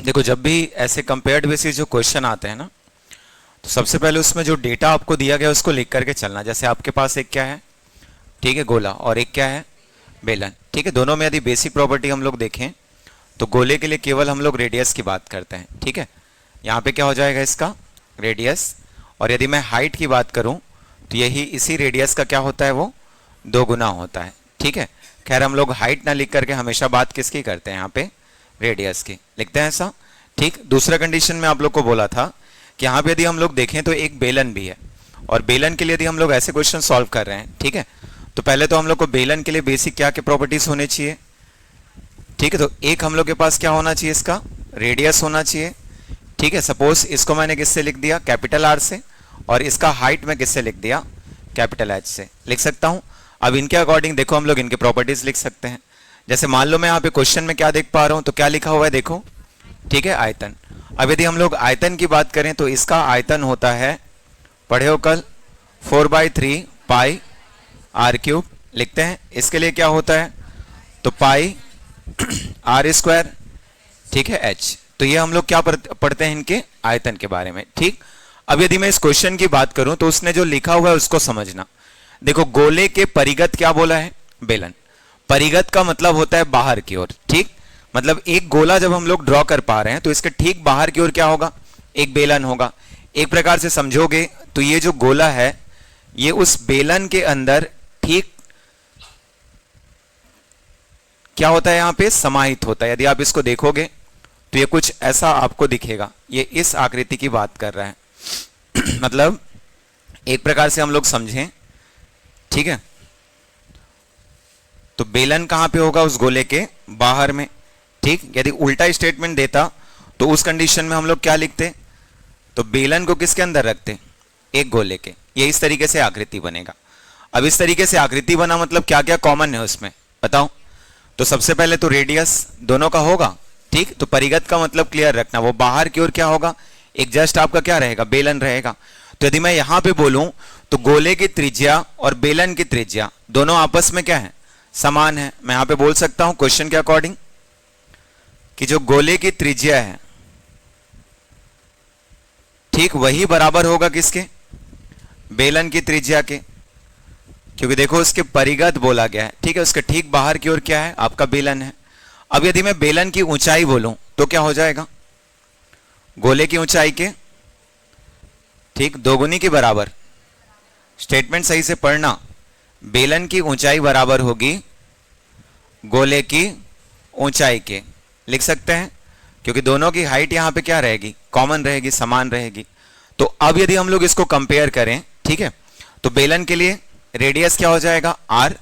देखो जब भी ऐसे कंपेयर्ड बेसिस जो क्वेश्चन आते हैं ना, तो सबसे पहले उसमें जो डेटा आपको दिया गया है उसको लिख करके चलना। जैसे आपके पास एक क्या है, ठीक है, गोला, और एक क्या है, बेलन। ठीक है, दोनों में यदि बेसिक प्रॉपर्टी हम लोग देखें तो गोले के लिए केवल हम लोग रेडियस की बात करते हैं। ठीक है, यहाँ पे क्या हो जाएगा इसका रेडियस, और यदि मैं हाइट की बात करूँ तो यही इसी रेडियस का क्या होता है, वो 2 गुना होता है। ठीक है, खैर हम लोग हाइट ना लिख करके हमेशा बात किसकी करते हैं, यहाँ पे रेडियस की लिखते हैं ऐसा। ठीक, दूसरा कंडीशन में आप लोग को बोला था कि यहाँ पे यदि हम लोग देखें तो एक बेलन भी है, और बेलन के लिए यदि हम लोग ऐसे क्वेश्चन सॉल्व कर रहे हैं, ठीक है, तो पहले तो हम लोग को बेलन के लिए बेसिक क्या क्या प्रॉपर्टीज होने चाहिए। ठीक है, तो एक हम लोग के पास क्या होना चाहिए, इसका रेडियस होना चाहिए। ठीक है, सपोज इसको मैंने किससे लिख दिया, कैपिटल आर से, और इसका हाइट में किससे लिख दिया, कैपिटल एच से लिख सकता हूं। अब इनके अकॉर्डिंग देखो हम लोग इनके प्रॉपर्टीज लिख सकते हैं। जैसे मान लो मैं यहाँ पे क्वेश्चन में क्या देख पा रहा हूं, तो क्या लिखा हुआ है देखो, ठीक है, आयतन। अब यदि हम लोग आयतन की बात करें तो इसका आयतन होता है, पढ़े हो कल, 4/3 पाई आर क्यूब लिखते हैं। इसके लिए क्या होता है, तो पाई आर स्क्वायर, ठीक है, एच। तो ये हम लोग क्या पढ़ते हैं इनके आयतन के बारे में। ठीक, अब यदि मैं इस क्वेश्चन की बात करूं तो उसने जो लिखा हुआ है उसको समझना। देखो गोले के परिगत क्या बोला है, बेलन। परिगत का मतलब होता है बाहर की ओर। ठीक, मतलब एक गोला जब हम लोग ड्रॉ कर पा रहे हैं तो इसके ठीक बाहर की ओर क्या होगा, एक बेलन होगा। एक प्रकार से समझोगे तो ये जो गोला है ये उस बेलन के अंदर ठीक क्या होता है, यहां पे समाहित होता है। यदि आप इसको देखोगे तो ये कुछ ऐसा आपको दिखेगा, ये इस आकृति की बात कर रहा है। मतलब एक प्रकार से हम लोग समझें, ठीक है, तो बेलन कहां पे होगा, उस गोले के बाहर में। ठीक, यदि उल्टा स्टेटमेंट देता तो उस कंडीशन में हम लोग क्या लिखते, तो बेलन को किसके अंदर रखते, एक गोले के। ये इस तरीके से आकृति बनेगा। अब इस तरीके से आकृति बना मतलब क्या क्या कॉमन है उसमें बताओ। तो सबसे पहले तो रेडियस दोनों का होगा। ठीक, तो परिगत का मतलब क्लियर रखना, वो बाहर की ओर क्या होगा, एक जस्ट आपका क्या रहेगा, बेलन रहेगा। तो यदि मैं यहां पे बोलूं तो गोले की त्रिज्या और बेलन की त्रिज्या दोनों आपस में क्या है, समान है। मैं यहां पे बोल सकता हूं क्वेश्चन के अकॉर्डिंग कि जो गोले की त्रिज्या है, ठीक, वही बराबर होगा किसके, बेलन की त्रिज्या के, क्योंकि देखो उसके परिगत बोला गया है। ठीक है, उसके ठीक बाहर की ओर क्या है, आपका बेलन है। अब यदि मैं बेलन की ऊंचाई बोलूं तो क्या हो जाएगा, गोले की ऊंचाई के ठीक 2 गुनी के बराबर। स्टेटमेंट सही से पढ़ना, बेलन की ऊंचाई बराबर होगी गोले की ऊंचाई के, लिख सकते हैं, क्योंकि दोनों की हाइट यहां पे क्या रहेगी, कॉमन रहेगी, समान रहेगी। तो अब यदि हम लोग इसको कंपेयर करें, ठीक है, तो बेलन के लिए रेडियस क्या हो जाएगा, आर,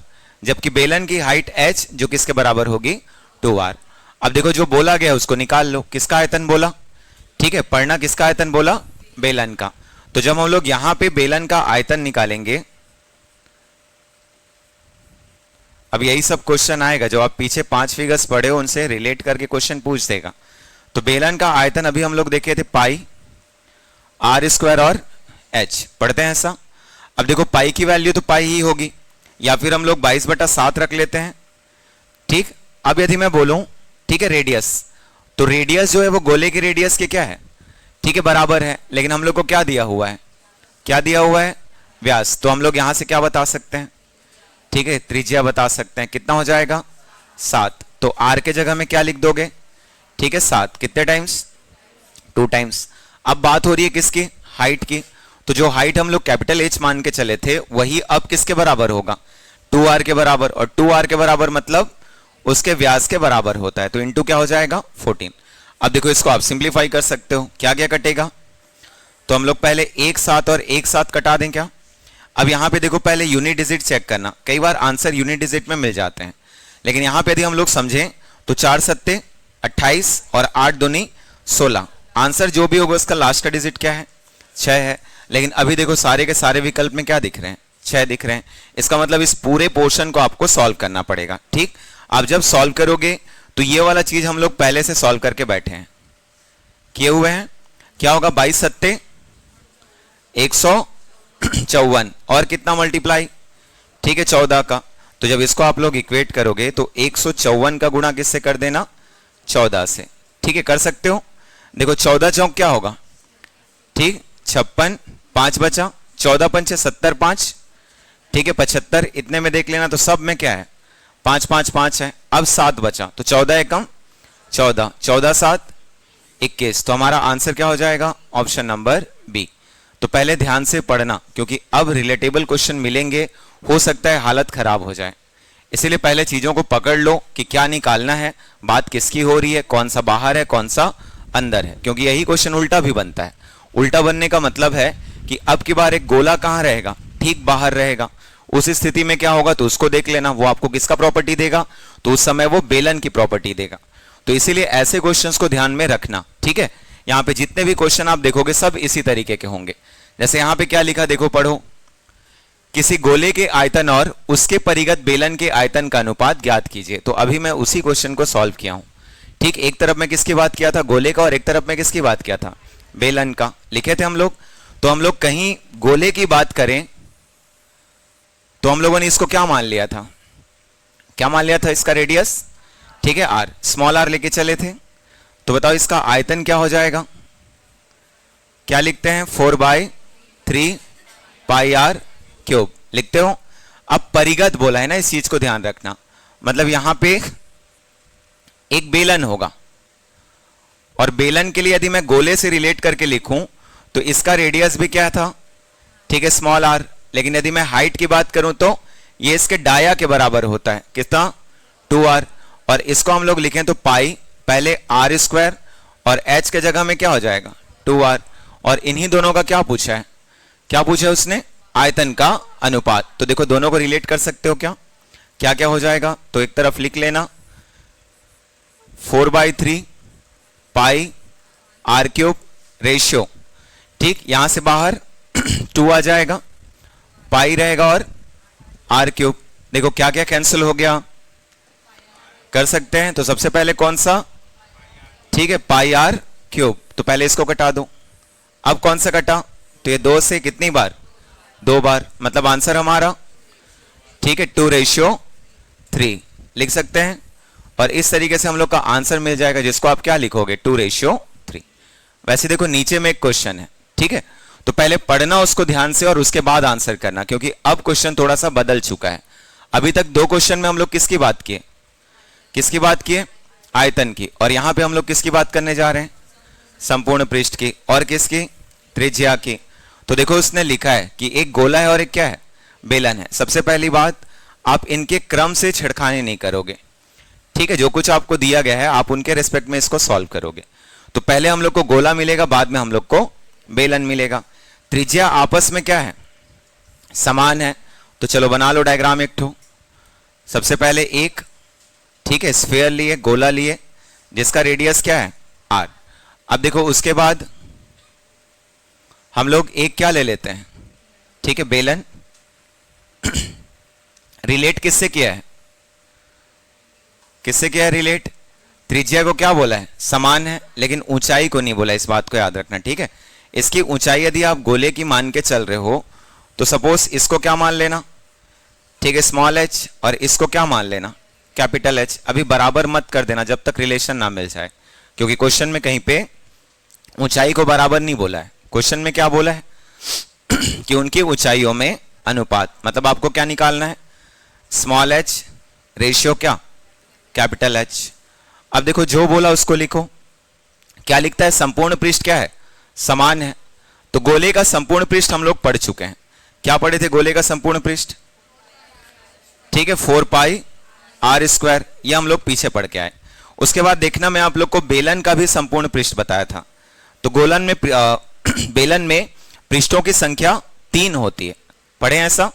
जबकि बेलन की हाइट एच जो किसके बराबर होगी, 2r। अब देखो जो बोला गया उसको निकाल लो, किसका आयतन बोला, ठीक है, पढ़ना, किसका आयतन बोला, बेलन का। तो जब हम लोग यहां पे बेलन का आयतन निकालेंगे, अब यही सब क्वेश्चन आएगा जो आप पीछे 5 फिगर्स पढ़े हो उनसे रिलेट करके क्वेश्चन पूछ देगा। तो बेलन का आयतन अभी हम लोग देखे थे पाई आर स्क्वायर और एच, पढ़ते हैं ऐसा। अब देखो पाई की वैल्यू तो पाई ही होगी, या फिर हम लोग 22/7 रख लेते हैं। ठीक, अब यदि मैं बोलूं, ठीक है, रेडियस, तो रेडियस जो है वो गोले की रेडियस के क्या है, ठीक है, बराबर है। लेकिन हम लोग को क्या दिया हुआ है, क्या दिया हुआ है, व्यास। तो हम लोग यहां से क्या बता सकते हैं, ठीक है, त्रिज्या बता सकते हैं। कितना हो जाएगा, 7। तो आर के जगह में क्या लिख दोगे, ठीक है, 7 कितने टाइम्स, 2 टाइम्स। अब बात हो रही है किसकी, हाइट की। तो जो हाइट हम लोग कैपिटल एच मान के चले थे वही अब किसके बराबर होगा, 2r के बराबर। और 2r के बराबर मतलब उसके व्यास के बराबर होता है, तो इंटू क्या हो जाएगा, 14। अब देखो इसको आप सिंप्लीफाई कर सकते हो, क्या क्या कटेगा, तो हम लोग पहले एक साथ और एक साथ कटा दें क्या। अब यहां पे देखो पहले यूनिट डिजिट चेक करना, कई बार आंसर यूनिट डिजिट में मिल जाते हैं, लेकिन यहां पे यदि हम लोग समझें तो 4 सत्ते 28 और 8 दूनी 16, आंसर जो भी होगा उसका लास्ट का डिजिट क्या है, 6 है। लेकिन अभी देखो सारे के सारे विकल्प में क्या दिख रहे हैं, 6 दिख रहे हैं। इसका मतलब इस पूरे पोर्शन को आपको सॉल्व करना पड़ेगा। ठीक, आप जब सॉल्व करोगे तो ये वाला चीज हम लोग पहले से सॉल्व करके बैठे हैं, किए हुए हैं। क्या होगा, 22 सत्ते 154 और कितना मल्टीप्लाई, ठीक है, 14 का। तो जब इसको आप लोग इक्वेट करोगे तो 154 का गुणा किससे कर देना, 14 से। ठीक है, कर सकते हो। देखो 14 चौक क्या होगा, ठीक 56, 5 बचा, 14 पंचे 70, 5, ठीक है 75, इतने में देख लेना तो सब में क्या है 5 5 5 है। अब 7 बचा तो 14 एकम 14, 14 7 21, तो हमारा आंसर क्या हो जाएगा ऑप्शन नंबर बी। तो पहले ध्यान से पढ़ना क्योंकि अब रिलेटेबल क्वेश्चन मिलेंगे, हो सकता है हालत खराब हो जाए, इसीलिए पहले चीजों को पकड़ लो कि क्या निकालना है, बात किसकी हो रही है, कौन सा बाहर है कौन सा अंदर है, क्योंकि यही क्वेश्चन उल्टा भी बनता है। उल्टा बनने का मतलब है कि अब की बार एक गोला कहां रहेगा, ठीक बाहर रहेगा। उस स्थिति में क्या होगा तो उसको देख लेना, वो आपको किसका प्रॉपर्टी देगा, तो उस समय वो बेलन की प्रॉपर्टी देगा। तो इसीलिए ऐसे क्वेश्चंस को ध्यान में रखना, ठीक है। यहां पे जितने भी क्वेश्चन आप देखोगे सब इसी तरीके के होंगे। जैसे यहां पे क्या लिखा देखो पढ़ो, किसी गोले के आयतन और उसके परिगत बेलन के आयतन का अनुपात ज्ञात कीजिए। तो अभी मैं उसी क्वेश्चन को सॉल्व किया हूं, ठीक। एक तरफ में किसकी बात किया था गोले का और एक तरफ में किसकी बात किया था बेलन का, लिखे थे हम लोग। तो हम लोग कहीं गोले की बात करें तो हम लोगों ने इसको क्या मान लिया था, क्या मान लिया था इसका रेडियस, ठीक है आर, स्मॉल आर लेके चले थे। तो बताओ इसका आयतन क्या हो जाएगा, क्या लिखते हैं 4/3 पाई आर क्यूब लिखते हो। अब परिगत बोला है ना, इस चीज को ध्यान रखना, मतलब यहां पे एक बेलन होगा और बेलन के लिए यदि मैं गोले से रिलेट करके लिखूं तो इसका रेडियस भी क्या था, ठीक है स्मॉल आर। लेकिन यदि मैं हाइट की बात करूं तो ये इसके डाया के बराबर होता है, कितना 2r, और इसको हम लोग लिखें तो पाई, पहले आर स्क्वायर और h के जगह में क्या हो जाएगा 2r, और इन्हीं दोनों का क्या पूछा है, क्या पूछा है उसने, आयतन का अनुपात। तो देखो दोनों को रिलेट कर सकते हो क्या, क्या क्या हो जाएगा, तो एक तरफ लिख लेना 4/3 पाई आर क्यूब रेशियो, ठीक, यहां से बाहर 2 आ जाएगा, पाई रहेगा और आर क्यूब। देखो क्या क्या कैंसिल हो गया, कर सकते हैं। तो सबसे पहले कौन सा, ठीक है पाई आर क्यूब, तो पहले इसको कटा दो। अब कौन सा कटा, तो ये 2 से कितनी बार 2 बार, मतलब आंसर हमारा, ठीक है 2/3 लिख सकते हैं। और इस तरीके से हम लोग का आंसर मिल जाएगा, जिसको आप क्या लिखोगे 2/3। वैसे देखो नीचे में एक क्वेश्चन है, ठीक है, तो पहले पढ़ना उसको ध्यान से और उसके बाद आंसर करना, क्योंकि अब क्वेश्चन थोड़ा सा बदल चुका है। अभी तक 2 क्वेश्चन में हम लोग किसकी बात किए, किसकी बात किए, आयतन की, और यहां पे हम लोग किसकी बात करने जा रहे हैं, संपूर्ण पृष्ठ की, और किसकी, त्रिज्या की। तो देखो उसने लिखा है कि एक गोला है और एक क्या है बेलन है। सबसे पहली बात, आप इनके क्रम से छिड़खानी नहीं करोगे, ठीक है, जो कुछ आपको दिया गया है आप उनके रिस्पेक्ट में इसको सॉल्व करोगे। तो पहले हम लोग को गोला मिलेगा, बाद में हम लोग को बेलन मिलेगा। त्रिज्या आपस में क्या है, समान है। तो चलो बना लो डायग्राम एक ठो। सबसे पहले एक, ठीक है स्फीयर लिए, गोला लिए, जिसका रेडियस क्या है आर। अब देखो उसके बाद हम लोग एक क्या ले लेते हैं, ठीक है बेलन। रिलेट किससे किया है, किससे किया है रिलेट, त्रिज्या को क्या बोला है समान है, लेकिन ऊंचाई को नहीं बोला, इस बात को याद रखना, ठीक है। इसकी ऊंचाई यदि आप गोले की मान के चल रहे हो तो सपोज इसको क्या मान लेना, ठीक है स्मॉल h, और इसको क्या मान लेना कैपिटल H। अभी बराबर मत कर देना जब तक रिलेशन ना मिल जाए, क्योंकि क्वेश्चन में कहीं पे ऊंचाई को बराबर नहीं बोला है। क्वेश्चन में क्या बोला है कि उनकी ऊंचाइयों में अनुपात, मतलब आपको क्या निकालना है स्मॉल h रेशियो क्या कैपिटल H। अब देखो जो बोला उसको लिखो, क्या लिखता है संपूर्ण पृष्ठ क्या है समान है। तो गोले का संपूर्ण पृष्ठ हम लोग पढ़ चुके हैं, क्या पढ़े थे गोले का संपूर्ण पृष्ठ, ठीक है 4 पाई आर स्क्वायर, ये हम लोग पीछे पढ़ के आए। उसके बाद देखना मैं आप लोग को बेलन का भी संपूर्ण पृष्ठ बताया था। तो गोलन में बेलन में पृष्ठों की संख्या 3 होती है, पढ़े ऐसा,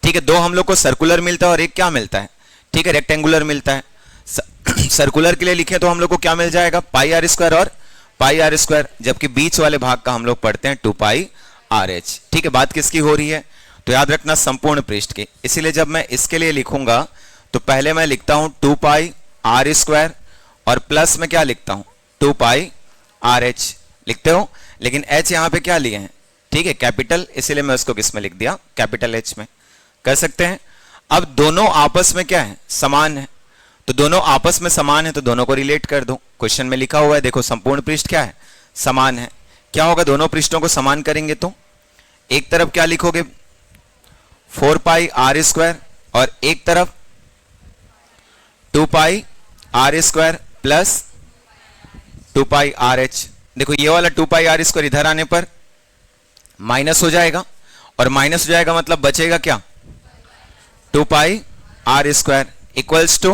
ठीक है। 2 हम लोग को सर्कुलर मिलता है और एक क्या मिलता है, ठीक है रेक्टेंगुलर मिलता है। सर्कुलर के लिए लिखे तो हम लोग को क्या मिल जाएगा पाई आर स्क्वायर और पाई आर स्क्वायर, जबकि बीच वाले भाग का हम लोग पढ़ते हैं 2 पाई आर एच, ठीक है। बात किसकी हो रही है, तो याद रखना संपूर्ण पृष्ठ की। इसीलिए जब मैं इसके लिए लिखूंगा तो पहले मैं लिखता हूं 2 पाई आर स्क्वायर और प्लस में क्या लिखता हूं 2 पाई आर एच लिखते हो, लेकिन एच यहां पे क्या लिए हैं, ठीक है कैपिटल, इसीलिए मैं उसको किस में लिख दिया कैपिटल एच में, कर सकते हैं। अब दोनों आपस में क्या है समान है, तो दोनों आपस में समान है तो दोनों को रिलेट कर दो। क्वेश्चन में लिखा हुआ है देखो संपूर्ण पृष्ठ क्या है समान है। क्या होगा, दोनों पृष्ठों को समान करेंगे तो एक तरफ क्या लिखोगे 4 पाई आर स्क्वायर और एक तरफ 2 pi r square plus 2 pi r h. देखो ये वाला 2 पाई आर स्क्वायर इधर आने पर माइनस हो जाएगा और माइनस हो जाएगा मतलब बचेगा क्या 2 pi r square equals to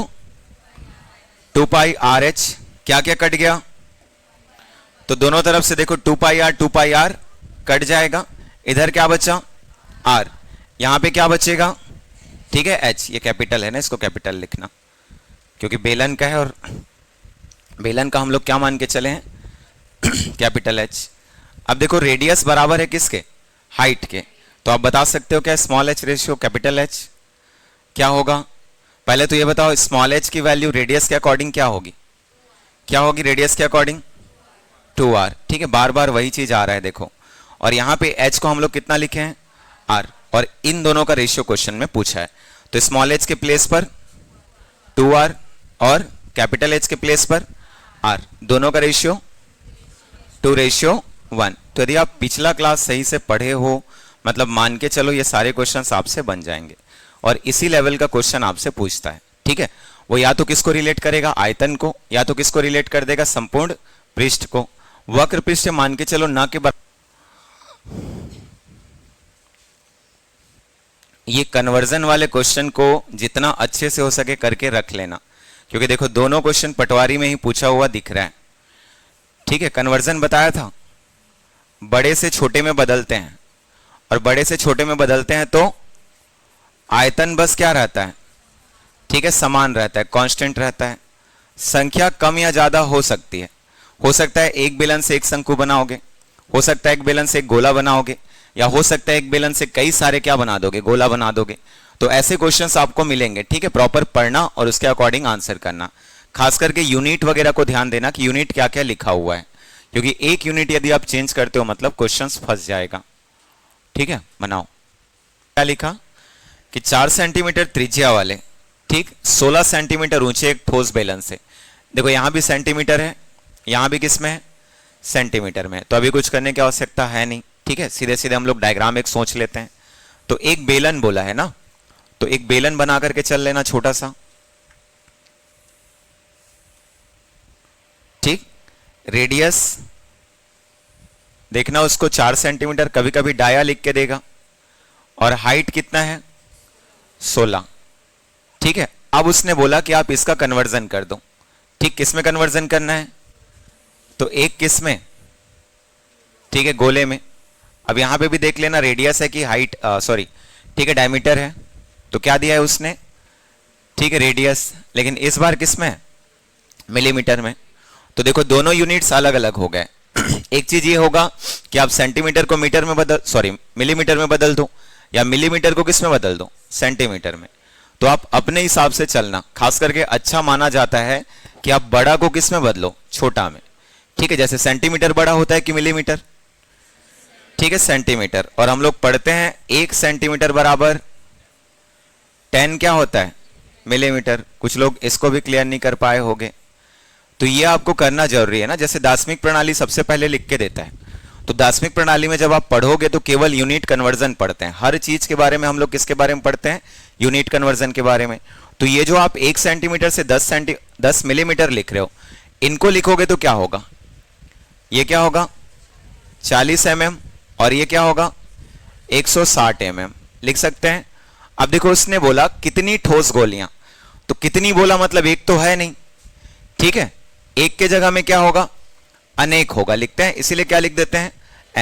2 pi r h. क्या क्या कट गया, तो दोनों तरफ से देखो 2 पाई आर कट जाएगा, इधर क्या बचा आर, यहां पे क्या बचेगा, ठीक है एच, ये कैपिटल है ना, इसको कैपिटल लिखना क्योंकि बेलन का है और बेलन का हम लोग क्या मान के चले हैं कैपिटल एच। अब देखो रेडियस बराबर है किसके, हाइट के, तो आप बता सकते हो क्या small H ratio capital H क्या होगा। पहले तो ये बताओ स्मॉल एच की वैल्यू रेडियस के अकॉर्डिंग क्या होगी, क्या होगी रेडियस के अकॉर्डिंग 2r। ठीक है, बार बार वही चीज आ रहा है देखो, और यहां पे h को हम लोग कितना लिखे हैं r, और इन दोनों का रेशियो क्वेश्चन में पूछा है, तो स्मॉल h के प्लेस पर 2r और कैपिटल H के प्लेस पर r, दोनों का रेशियो 2:1। तो यदि आप पिछला क्लास सही से पढ़े हो, मतलब मान के चलो ये सारे क्वेश्चंस आपसे बन जाएंगे, और इसी लेवल का क्वेश्चन आपसे पूछता है। ठीक है, वो या तो किसको रिलेट करेगा आयतन को, या तो किसको रिलेट कर देगा संपूर्ण पृष्ठ को। वक्र पृष्ठ मान के चलो ना के ये कन्वर्जन वाले क्वेश्चन को जितना अच्छे से हो सके करके रख लेना, क्योंकि देखो दोनों क्वेश्चन पटवारी में ही पूछा हुआ दिख रहा है। ठीक है, कन्वर्जन बताया था बड़े से छोटे में बदलते हैं, और बड़े से छोटे में बदलते हैं तो आयतन बस क्या रहता है, ठीक है समान रहता है, कांस्टेंट रहता है। संख्या कम या ज्यादा हो सकती है, हो सकता है एक बेलन से एक शंकु बनाओगे, हो सकता है एक बेलन से एक गोला बनाओगे, या हो सकता है एक बेलन से कई सारे क्या बना दोगे, गोला बना दोगे। तो ऐसे क्वेश्चंस आपको मिलेंगे। ठीक है, प्रॉपर पढ़ना और उसके अकॉर्डिंग आंसर करना। खास करके यूनिट वगैरह को ध्यान देना कि यूनिट क्या क्या लिखा हुआ है, क्योंकि एक यूनिट यदि आप चेंज करते हो मतलब क्वेश्चंस फंस जाएगा। ठीक है, बनाओ। क्या लिखा कि 4 सेंटीमीटर त्रिज्या वाले, ठीक 16 सेंटीमीटर ऊंचे एक ठोस बेलन से, देखो यहां भी सेंटीमीटर है, यहां भी किसमें है सेंटीमीटर में, तो अभी कुछ करने की आवश्यकता है नहीं। ठीक है, सीधे सीधे हम लोग डायग्राम एक सोच लेते हैं। तो एक बेलन बोला है ना, तो एक बेलन बना करके चल लेना छोटा सा। ठीक, रेडियस देखना उसको 4 सेंटीमीटर, कभी कभी डाया लिख के देगा, और हाइट कितना है 16। ठीक है, अब उसने बोला कि आप इसका कन्वर्जन कर दो। ठीक, किस में कन्वर्जन करना है, तो एक किस में, ठीक है गोले में। अब यहां पे भी देख लेना रेडियस है कि हाइट, सॉरी ठीक है डायमीटर है, तो क्या दिया है उसने, ठीक है रेडियस, लेकिन इस बार किस में मिलीमीटर में। तो देखो दोनों यूनिट्स अलग अलग हो गए। एक चीज ये होगा कि आप सेंटीमीटर को मीटर में बदल, सॉरी मिलीमीटर में बदल दो, या मिलीमीटर को किस में बदल दो सेंटीमीटर में। तो आप अपने हिसाब से चलना, खास करके अच्छा माना जाता है कि आप बड़ा को किस में बदलो, छोटा में। ठीक है, जैसे सेंटीमीटर बड़ा होता है कि मिलीमीटर, ठीक है सेंटीमीटर, और हम लोग पढ़ते हैं 1 सेंटीमीटर बराबर 10 क्या होता है मिलीमीटर। कुछ लोग इसको भी क्लियर नहीं कर पाए होंगे, तो ये आपको करना जरूरी है ना। जैसे दार्शनिक प्रणाली सबसे पहले लिख के देता है, तो दार्शनिक प्रणाली में जब आप पढ़ोगे तो केवल यूनिट कन्वर्जन पढ़ते हैं। हर चीज के बारे में हम लोग किसके बारे में पढ़ते हैं, यूनिट कन्वर्जन के बारे में। तो ये जो आप 1 सेंटीमीटर से 10 मिलीमीटर लिख रहे हो, इनको लिखोगे तो क्या होगा, ये क्या होगा 40 mm, और ये क्या होगा 160 mm लिख सकते हैं। अब देखो उसने बोला कितनी ठोस गोलियां, तो कितनी बोला मतलब एक तो है नहीं, ठीक है एक के जगह में क्या होगा अनेक होगा, लिखते हैं इसीलिए क्या लिख देते हैं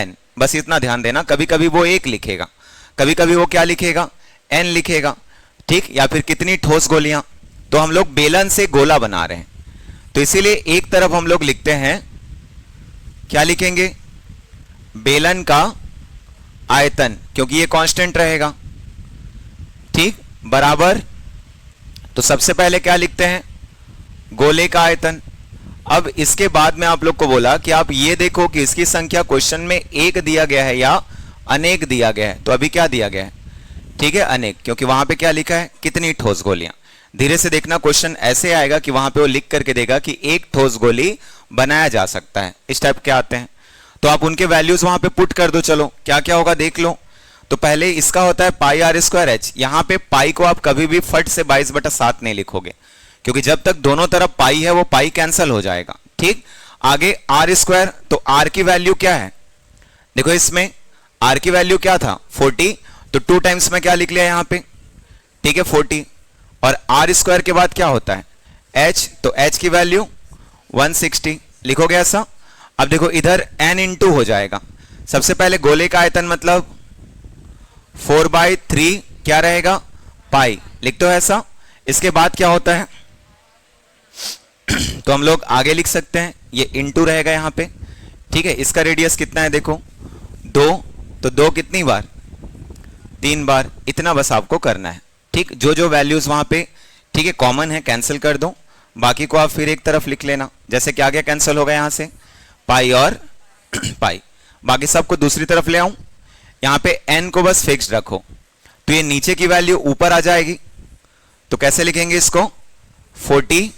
n। बस इतना ध्यान देना, कभी कभी वो एक लिखेगा, कभी कभी वो क्या लिखेगा n लिखेगा। ठीक, या फिर कितनी ठोस गोलियां, तो हम लोग बेलन से गोला बना रहे हैं, तो इसीलिए एक तरफ हम लोग लिखते हैं क्या लिखेंगे बेलन का आयतन, क्योंकि ये कांस्टेंट रहेगा। ठीक, बराबर, तो सबसे पहले क्या लिखते हैं गोले का आयतन। अब इसके बाद में आप लोग को बोला कि आप ये देखो कि इसकी संख्या क्वेश्चन में एक दिया गया है या अनेक दिया गया है, तो अभी क्या दिया गया है, ठीक है अनेक, क्योंकि वहां पे क्या लिखा है कितनी ठोस गोलियां। धीरे से देखना क्वेश्चन ऐसे आएगा कि वहां पे वो लिख करके देगा कि एक ठोस गोली बनाया जा सकता है, इस टाइप के आते हैं। तो आप उनके वैल्यूज वहां पे पुट कर दो। चलो क्या क्या होगा देख लो। तो पहले इसका होता है पाई आर स्क्वायर एच। यहां पे पाई को आप कभी भी फट से 22/7 नहीं लिखोगे, क्योंकि जब तक दोनों तरफ पाई है वो पाई कैंसिल हो जाएगा। ठीक, आगे आर स्क्वायर, तो आर की वैल्यू क्या है, देखो इसमें आर की वैल्यू क्या था 40, तो 2 टाइम्स में क्या लिख लिया यहां पे, ठीक है 40। और आर स्क्वायर के बाद क्या होता है एच, तो एच की वैल्यू 160 लिखोगे ऐसा। अब देखो इधर n इंटू हो जाएगा। सबसे पहले गोले का आयतन मतलब 4/3 क्या रहेगा पाई, लिख दो ऐसा। इसके बाद क्या होता है तो हम लोग आगे लिख सकते हैं, ये इंटू रहेगा यहां पे, ठीक है। इसका रेडियस कितना है देखो 2, तो 2 कितनी बार 3 बार, इतना बस आपको करना है। ठीक, जो जो वैल्यूज वहां पे ठीक है कॉमन है कैंसिल कर दो, बाकी को आप फिर एक तरफ लिख लेना। जैसे क्या क्या कैंसिल होगा यहां से पाई और पाई, बाकी सबको दूसरी तरफ ले आऊं। यहां पे n को बस फिक्स रखो, तो ये नीचे की वैल्यू ऊपर आ जाएगी। तो कैसे लिखेंगे इसको 40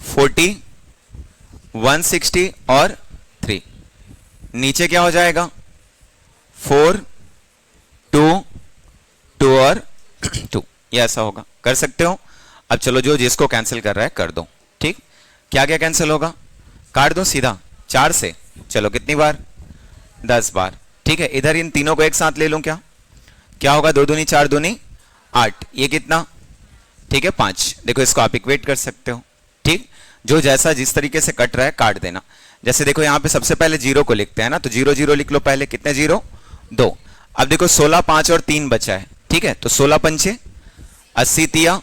40 160 और 3, नीचे क्या हो जाएगा 4 2 2 और 2, ये ऐसा होगा, कर सकते हो। अब चलो जो जिसको कैंसिल कर रहा है कर दो। ठीक, क्या क्या कैंसिल होगा काट दो सीधा 4 से, चलो कितनी बार 10 बार। ठीक है, इधर इन तीनों को एक साथ ले लूं, क्या क्या होगा 2 दूनी 4 दूनी 8, ये कितना ठीक है 5। देखो इसको आप इक्वेट कर सकते हो। ठीक, जो जैसा जिस तरीके से कट रहा है काट देना। जैसे देखो यहां पे सबसे पहले 0 को लिखते हैं ना, तो 0 0 लिख लो पहले, कितने 0 2। अब देखो 16 5 और 3 बचा है, ठीक है, तो 16 पंचे 80 तिया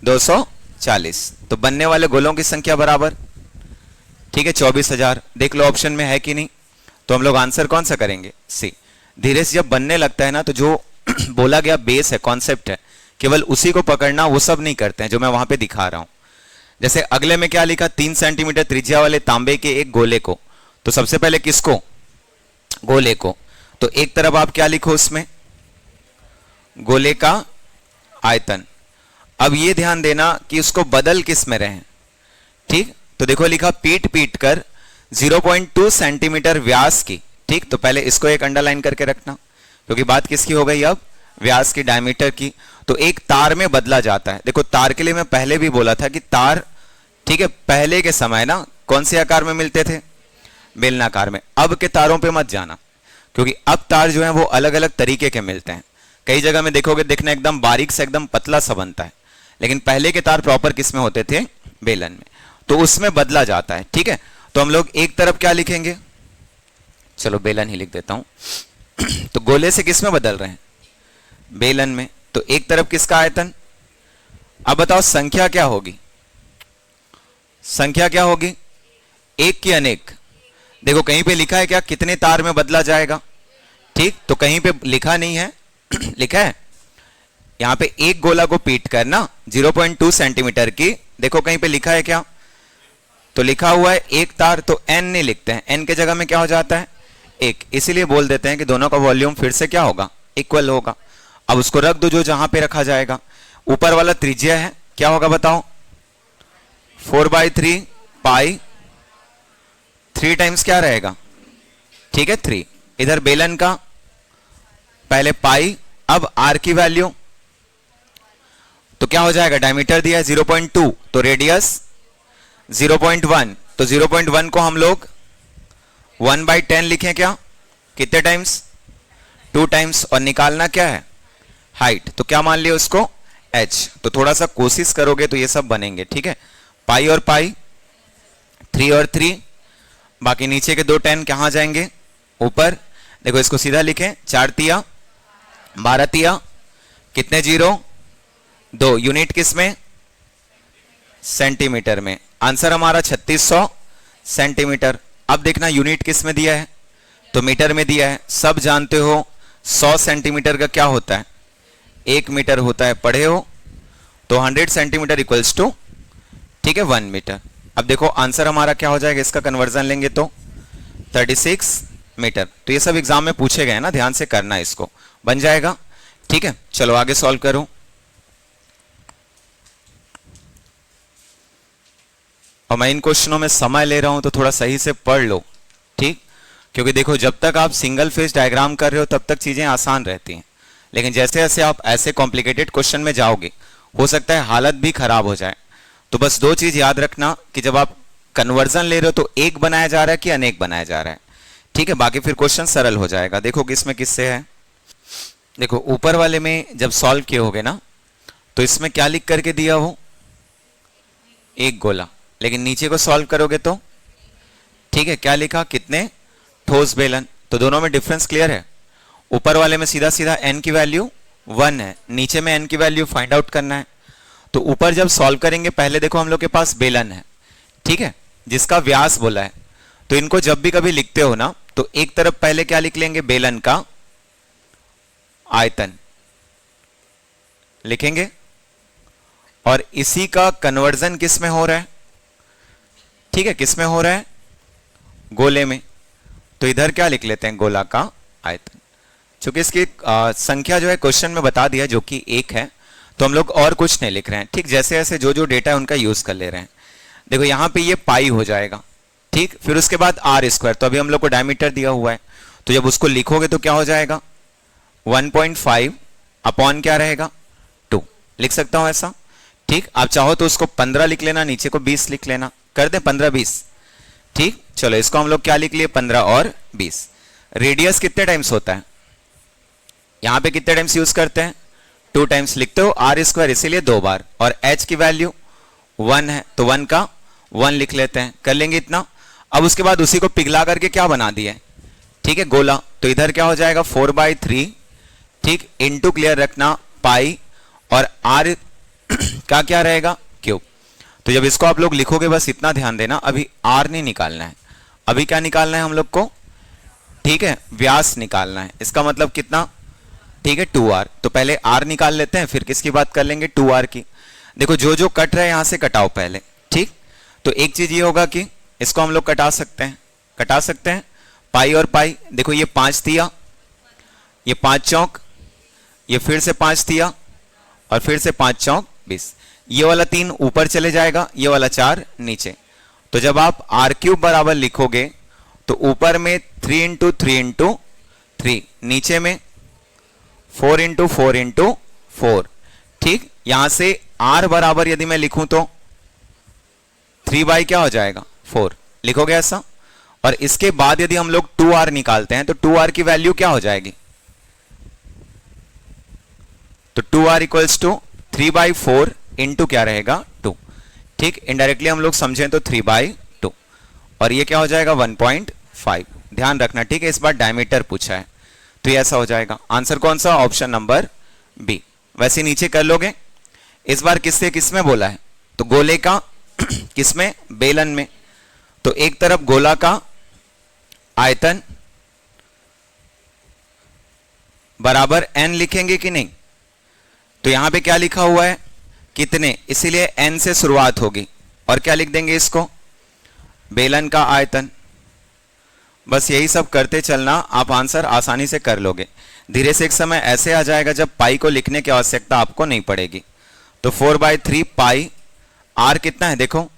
240, तो बनने वाले गोलों की संख्या बराबर ठीक है 24,000। देख लो ऑप्शन में है कि नहीं, तो हम लोग आंसर कौन सा करेंगे सी। धीरे से जब बनने लगता है ना, तो जो बोला गया बेस है कॉन्सेप्ट है, केवल उसी को पकड़ना, वो सब नहीं करते हैं जो मैं वहां पे दिखा रहा हूं। जैसे अगले में क्या लिखा 3 सेंटीमीटर त्रिज्या वाले तांबे के एक गोले को, तो सबसे पहले किसको गोले को, तो एक तरफ आप क्या लिखो उसमें गोले का आयतन। अब ये ध्यान देना कि उसको बदल किस में रहे, ठीक, तो देखो लिखा पीट पीट कर 0.2 सेंटीमीटर व्यास की। ठीक, तो पहले इसको एक अंडरलाइन करके रखना, क्योंकि बात किसकी हो गई अब व्यास की, डायमीटर की। तो एक तार में बदला जाता है। देखो तार के लिए मैं पहले भी बोला था कि तार ठीक है पहले के समय ना कौन से आकार में मिलते थे बेलनाकार में। अब के तारों पे मत जाना, क्योंकि अब तार जो है वो अलग अलग तरीके के मिलते हैं। कई जगह में देखोगे दिखना एकदम बारीक से एकदम पतला सा बनता है, लेकिन पहले के तार प्रॉपर किस में होते थे बेलन में, तो उसमें बदला जाता है। ठीक है, तो हम लोग एक तरफ क्या लिखेंगे, चलो बेलन ही लिख देता हूं तो गोले से किस में बदल रहे हैं बेलन में, तो एक तरफ किसका आयतन। अब बताओ संख्या क्या होगी, संख्या क्या होगी एक की अनेक। देखो कहीं पे लिखा है क्या कितने तार में बदला जाएगा, ठीक, तो कहीं पे लिखा नहीं है लिखा है यहां पे एक गोला को पीट कर ना 0.2 सेंटीमीटर की, देखो कहीं पे लिखा है क्या, तो लिखा हुआ है एक तार, तो n नहीं लिखते हैं, n के जगह में क्या हो जाता है एक, इसीलिए बोल देते हैं कि दोनों का वॉल्यूम फिर से क्या होगा इक्वल होगा। अब उसको रख दो जो जहां पे रखा जाएगा। ऊपर वाला त्रिज्या है क्या होगा बताओ 4/3 पाई, 3 टाइम्स क्या रहेगा ठीक है 3। इधर बेलन का पहले पाई, अब आर की वैल्यू तो क्या हो जाएगा, डायमीटर दिया है 0.2, तो रेडियस 0.1, तो 0.1 को हम लोग 1/10 लिखें क्या, कितने टाइम्स 2 टाइम्स, और निकालना क्या है हाइट, तो क्या मान लिया उसको h। तो थोड़ा सा कोशिश करोगे तो ये सब बनेंगे। ठीक है, पाई और पाई 3 और 3, बाकी नीचे के 2 10 कहां जाएंगे ऊपर। देखो इसको सीधा लिखें 4 तिया 12 तिया कितने 0 2, यूनिट किस में सेंटीमीटर में, आंसर हमारा 3600 सेंटीमीटर। अब देखना यूनिट किस में दिया है, तो मीटर में दिया है। सब जानते हो 100 सेंटीमीटर का क्या होता है 1 मीटर होता है, पढ़े हो, तो 100 सेंटीमीटर इक्वल्स टू ठीक है 1 मीटर। अब देखो आंसर हमारा क्या हो जाएगा, इसका कन्वर्जन लेंगे तो 36 मीटर। तो ये सब एग्जाम में पूछे गए हैं ना, ध्यान से करना इसको, बन जाएगा। ठीक है, चलो आगे सॉल्व करो। और मैं इन क्वेश्चनों में समय ले रहा हूं तो थोड़ा सही से पढ़ लो, क्योंकि देखो जब तक आप सिंगल फेज डायग्राम कर रहे हो तब तक चीजें आसान रहती हैं, लेकिन जैसे जैसे आप ऐसे कॉम्प्लिकेटेड क्वेश्चन में जाओगे हो सकता है हालत भी खराब हो जाए। तो बस दो चीज याद रखना कि जब आप कन्वर्जन ले रहे हो तो एक बनाया जा रहा है कि अनेक बनाया जा रहा है, ठीक है। बाकी फिर क्वेश्चन सरल हो जाएगा। देखो किसमें किससे है। देखो ऊपर वाले में जब सॉल्व किए होगे ना तो इसमें क्या लिख करके दिया हो, एक गोला, लेकिन नीचे को सॉल्व करोगे तो ठीक है क्या लिखा, कितने ठोस बेलन। तो दोनों में डिफरेंस क्लियर है। ऊपर वाले में सीधा सीधा n की वैल्यू 1 है, नीचे में n की वैल्यू फाइंड आउट करना है। तो ऊपर जब सॉल्व करेंगे पहले देखो हम लोग के पास बेलन है, ठीक है, जिसका व्यास बोला है। तो इनको जब भी कभी लिखते हो ना तो एक तरफ पहले क्या लिख लेंगे, बेलन का आयतन लिखेंगे, और इसी का कन्वर्जन किस में हो रहा है, ठीक है, किस में हो रहा है, गोले में। तो इधर क्या लिख लेते हैं, गोला का आयतन। चूंकि इसकी संख्या जो है क्वेश्चन में बता दिया जो कि 1 है, तो हम लोग और कुछ नहीं लिख रहे हैं, ठीक। जैसे जैसे जो जो डेटा है उनका यूज कर ले रहे हैं। देखो यहां पे ये पाई हो जाएगा, ठीक। फिर उसके बाद आर स्क्वायर, तो अभी हम लोग को डायमीटर दिया हुआ है, तो जब उसको लिखोगे तो क्या हो जाएगा, 1.5 अपॉन क्या रहेगा, 2 लिख सकता हूं ऐसा, ठीक। आप चाहो तो उसको 15 लिख लेना, नीचे को 20 लिख लेना, कर दे 15-20, ठीक। चलो इसको हम लोग क्या लिख लिए, 15 और 20। रेडियस कितने टाइम्स होता है, यहां पे कितने टाइम्स यूज करते हैं, 2 टाइम्स लिखते हो, आर स्क्वायर इसीलिए 2 बार, और h की वैल्यू 1 है तो 1 का 1 लिख लेते हैं, कर लेंगे इतना। अब उसके बाद उसी को पिघला करके क्या बना दिया है, ठीक है, गोला। तो इधर क्या हो जाएगा 4/3, ठीक, इनटू क्लियर रखना पाई, और r का क्या रहेगा, क्यूब। तो जब इसको आप लोग लिखोगे बस इतना ध्यान देना, अभी r नहीं निकालना है, अभी क्या निकालना है हम लोग को, ठीक है, व्यास निकालना है। इसका मतलब कितना, ठीक है 2r। तो पहले r निकाल लेते हैं, फिर किसकी बात कर लेंगे, 2r की। देखो जो जो कट रहा है यहां से कटाओ पहले, ठीक। तो एक चीज ये होगा कि इसको हम लोग कटा सकते हैं, पाई और पाई। देखो ये 5 दिया, ये 5 चौक, ये फिर से 5 दिया, और फिर से 5 चौक 20। ये वाला 3 ऊपर चले जाएगा, ये वाला 4 नीचे। तो जब आप r³ बराबर लिखोगे तो ऊपर में 3 इंटू 3 इंटू 3, नीचे में 4 इंटू 4 इंटू 4, ठीक। यहां से r बराबर यदि मैं लिखूं तो 3 क्या हो जाएगा, 4 लिखोगे ऐसा। और इसके बाद यदि हम लोग 2r निकालते हैं तो 2r की वैल्यू क्या हो जाएगी, तो 2r इक्वल्स टू 3/4 इंटू क्या रहेगा, 2, ठीक। इनडायरेक्टली हम लोग समझें तो 3/2, और ये क्या हो जाएगा 1.5। ध्यान रखना, ठीक है, इस बार डायमीटर पूछा है तो ये ऐसा हो जाएगा। आंसर कौन सा, ऑप्शन नंबर बी। वैसे नीचे कर लोगे। इस बार किससे किसमें बोला है, तो गोले का किसमें, बेलन में। तो एक तरफ गोला का आयतन बराबर n लिखेंगे कि नहीं, तो यहां पे क्या लिखा हुआ है, कितने, इसीलिए n से शुरुआत होगी, और क्या लिख देंगे इसको, बेलन का आयतन। बस यही सब करते चलना, आप आंसर आसानी से कर लोगे। धीरे से एक समय ऐसे आ जाएगा जब पाई को लिखने की आवश्यकता आपको नहीं पड़ेगी। तो 4/3 पाई, r कितना है देखो,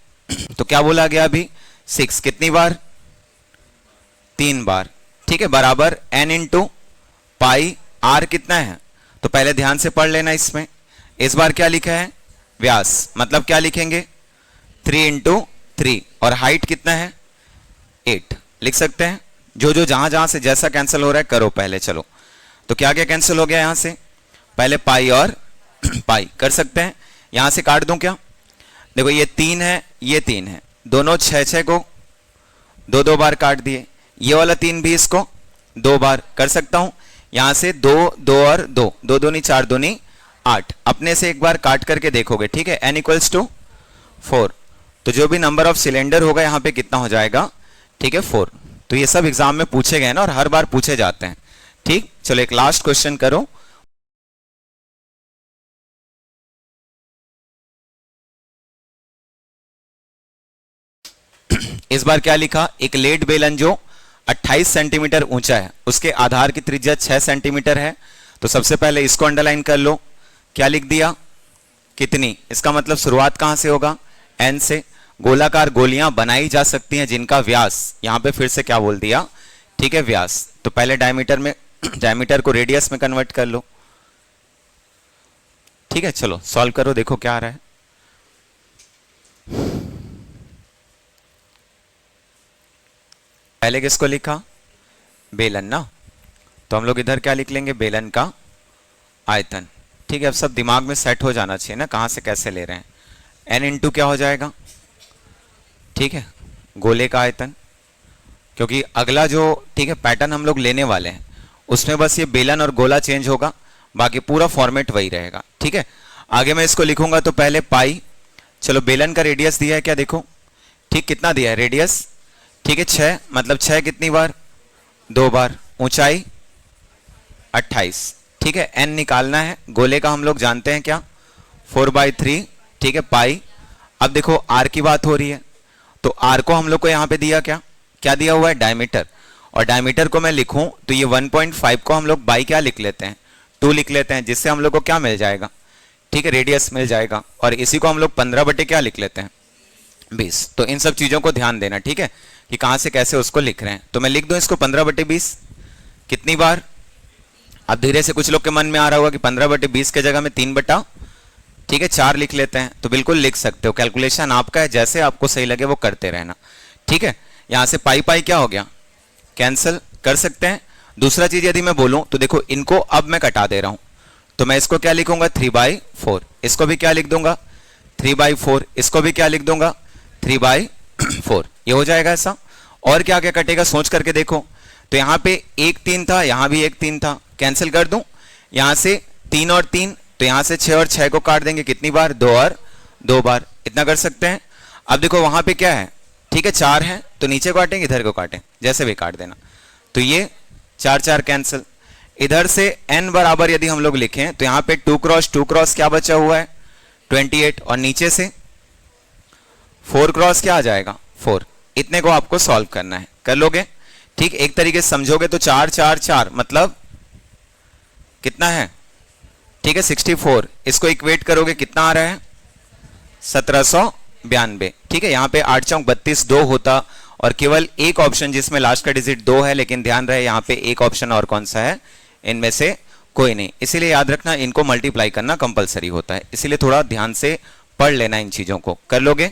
तो क्या बोला गया अभी, 6, कितनी बार, 3 बार, ठीक है, बराबर n इंटू पाई, r कितना है, तो पहले ध्यान से पढ़ लेना। इसमें इस बार क्या लिखा है, व्यास, मतलब क्या लिखेंगे, 3 इंटू 3, और हाइट कितना है, 8 लिख सकते हैं। जो जो जहां जहां से जैसा कैंसिल हो रहा है करो पहले। चलो तो क्या क्या कैंसिल हो गया, यहां से पहले पाई और पाई कर सकते हैं। यहां से काट दूं क्या, देखो ये 3 है, ये 3 है, दोनों 6 को 2 बार काट दिए। ये वाला 3 भी इसको 2 बार कर सकता हूं। यहां से 2 2 और 2, 2 दूनी 4 दूनी 8, अपने से एक बार काट करके देखोगे, ठीक है। n इक्वल्स टू 4, तो जो भी नंबर ऑफ सिलेंडर होगा यहां पे कितना हो जाएगा, ठीक है 4। तो ये सब एग्जाम में पूछे गए ना, और हर बार पूछे जाते हैं, ठीक। चलो एक लास्ट क्वेश्चन करो। इस बार क्या लिखा, एक लेड बेलन जो 28 सेंटीमीटर ऊंचा है, उसके आधार की त्रिज्या 6 सेंटीमीटर है। तो सबसे पहले इसको अंडरलाइन कर लो, क्या लिख दिया, कितनी, इसका मतलब शुरुआत कहां से होगा, n से। गोलाकार गोलियां बनाई जा सकती हैं जिनका व्यास, यहां पे फिर से क्या बोल दिया, ठीक है, व्यास। तो पहले डायमीटर में डायमीटर को रेडियस में कन्वर्ट कर लो। ठीक है, चलो सॉल्व करो, देखो क्या आ रहा है। पहले किसको लिखा? बेलन ना। तो हम लोग इधर क्या लिख लेंगे? बेलन का आयतन। ठीक है, अब सब दिमाग में सेट हो जाना चाहिए ना, कहां से कैसे ले रहे हैं। n इंटू क्या हो जाएगा? ठीक है, गोले का आयतन। क्योंकि अगला जो ठीक है पैटर्न हम लोग लेने वाले हैं उसमें बस ये बेलन और गोला चेंज होगा, बाकी पूरा फॉर्मेट वही रहेगा। ठीक है, आगे मैं इसको लिखूंगा तो पहले पाई। चलो बेलन का रेडियस दिया है क्या, देखो। ठीक, कितना दिया है रेडियस? ठीक है 6, मतलब 6 कितनी बार? 2 बार। ऊंचाई 28। ठीक है, n निकालना है। गोले का हम लोग जानते हैं क्या? 4/3। ठीक है, पाई। अब देखो r की बात हो रही है, तो r को हम लोग को यहाँ पे दिया क्या? क्या दिया हुआ है? डायमीटर। और डायमीटर को मैं लिखूं तो ये 1.5 को हम लोग बाई क्या लिख लेते हैं? 2 लिख लेते हैं, जिससे हम लोग को क्या मिल जाएगा? ठीक है, रेडियस मिल जाएगा। और इसी को हम लोग 15 बटे क्या लिख लेते हैं? 20। तो इन सब चीजों को ध्यान देना, ठीक है, कि कहां से कैसे उसको लिख रहे हैं। तो मैं लिख दूं इसको 15/20 कितनी बार? अब धीरे से कुछ लोग के मन में आ रहा होगा कि 15/20 के जगह में 3 ठीक है 4 लिख लेते हैं। तो बिल्कुल लिख सकते हो, कैलकुलेशन आपका है, जैसे आपको सही लगे वो करते रहना। ठीक है, यहां से पाई पाई क्या हो गया? कैंसिल कर सकते हैं। दूसरा चीज यदि मैं बोलूं तो देखो इनको अब मैं कटा दे रहा हूं, तो मैं इसको क्या लिखूंगा? 3/4। इसको भी क्या लिख दूंगा? 3/4। इसको भी क्या लिख दूंगा? 3/4। ये हो जाएगा ऐसा। और क्या क्या कटेगा सोच करके देखो। तो यहां पे 1 3 था, यहां भी 1 3 था, कैंसिल कर दूं। यहां से 3 और 3, तो यहां से 6 और 6 को काट देंगे, कितनी बार? 2 और 2 बार। इतना कर सकते हैं। अब देखो वहां पे क्या है? ठीक है 4 है, तो नीचे काटेंगे, इधर को काटें, जैसे भी काट देना। तो ये 4 4 कैंसिल। इधर से n बराबर यदि हम लोग लिखें तो यहां पे 2 क्रॉस 2 क्रॉस क्या बचा हुआ है? 28। और नीचे से 4 क्रॉस क्या आ जाएगा? 4। इतने को आपको सॉल्व करना है, कर लोगे? ठीक, एक तरीके से समझोगे तो 4 4 4 मतलब कितना है? ठीक है 64। इसको इक्वेट करोगे कितना आ रहा है? 1792। ठीक है, यहां पे 8 चौक 32 2 होता, और केवल एक ऑप्शन जिसमें लास्ट का डिजिट 2 है, लेकिन ध्यान रहे यहां पे एक ऑप्शन और कौन सा है? इनमें से कोई नहीं। इसीलिए याद रखना इनको मल्टीप्लाई करना कंपलसरी होता है, इसीलिए थोड़ा ध्यान से पढ़ लेना इन चीजों को। कर लोगे?